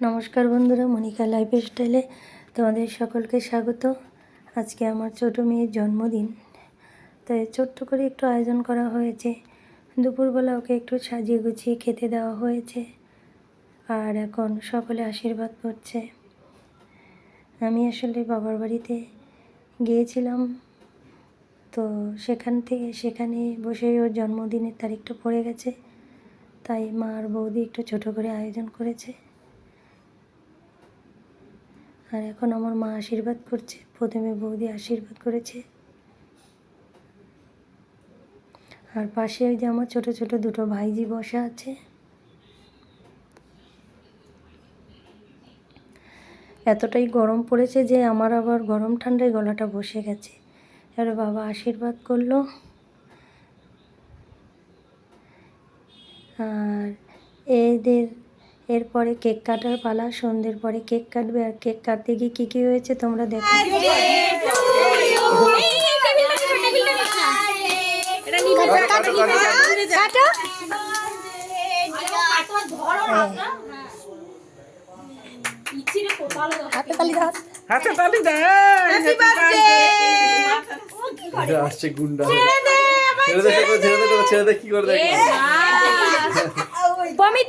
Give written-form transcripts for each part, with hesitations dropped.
নমস্কার বন্ধুরা, মনিকা লাইফ স্টাইলে তোমাদের সকলকে স্বাগত। আজকে আমার ছোটো মেয়ের জন্মদিন, তাই ছোট্ট করে একটু আয়োজন করা হয়েছে। দুপুরবেলা ওকে একটু সাজিয়ে গুছিয়ে খেতে দেওয়া হয়েছে, আর এখন সকলে আশীর্বাদ করছে। আমি আসলে বাবার বাড়িতে গিয়েছিলাম, তো সেখানে বসে ওর জন্মদিনের তারিখটা পড়ে গেছে, তাই মা আর বৌদি একটু ছোটো করে আয়োজন করেছে। আর এখন আমার মা আশীর্বাদ করছে। প্রথমে বৌদি আশীর্বাদ করেছে, আর পাশে ওই যে আমার ছোটো ছোটো দুটো ভাইজি বসা আছে। এতটাই গরম পড়েছে যে আমার আবার গরম ঠান্ডায় গলাটা বসে গেছে। এবার বাবা আশীর্বাদ করলো, আর এরপরে কেক কাটার পালা। সন্ধ্যের পরে কেক কাটবে, আর কেক কাটতে গিয়ে কী হয়েছে তোমরা দেখো।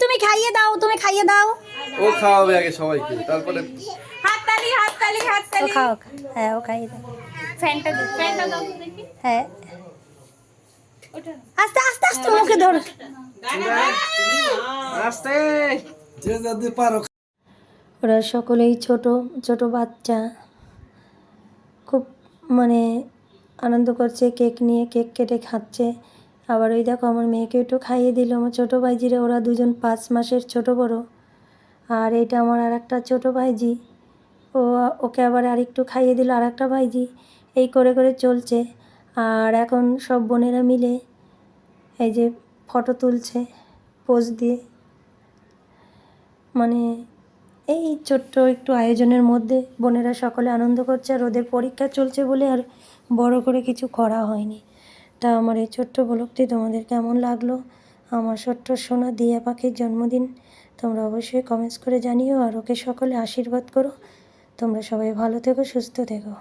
তুমি খাইয়ে দাও, ও খাওয়াবে আগে সবাইকে, তারপরে হাততালি। ও খাও, হ্যাঁ ও খাইয়ে দাও। ফ্যানটা দাও দেখি। হ্যাঁ, আস্তে আস্তে আস্তে মুখে ধরো। আস্তে যে যাতে পারো। ওরা সকলেই ছোট ছোট বাচ্চা, খুব আনন্দ করছে। কেক নিয়ে কেক কেটে খাচ্ছে। আবার ওই দেখো আমার মেয়েকে একটু খাইয়ে দিল। আমার ছোটো ভাইজিরা, ওরা দুজন 5 মাসের ছোট বড়। আর এটা আমার আর একটা ছোটো ভাইজি, ওকে আবার আরেকটু খাইয়ে দিল আর একটা ভাইজি। এই করে করে চলছে। আর এখন সব বোনেরা মিলে এই যে ফটো তুলছে পোজ দিয়ে। এই ছোট্ট একটু আয়োজনের মধ্যে বোনেরা সকলে আনন্দ করছে। আর ওদের পরীক্ষা চলছে বলে আর বড় করে কিছু করা হয়নি। তা আমার এই ছোট্ট ব্লগটি তোমাদের কেমন লাগলো? আমার ছোট্ট সোনা দিয়া পাখির জন্মদিন তোমরা অবশ্যই কমেন্টস করে জানিও, আর ওকে সকলে আশীর্বাদ করো। তোমরা সবাই ভালো থেকো, সুস্থ থেকো।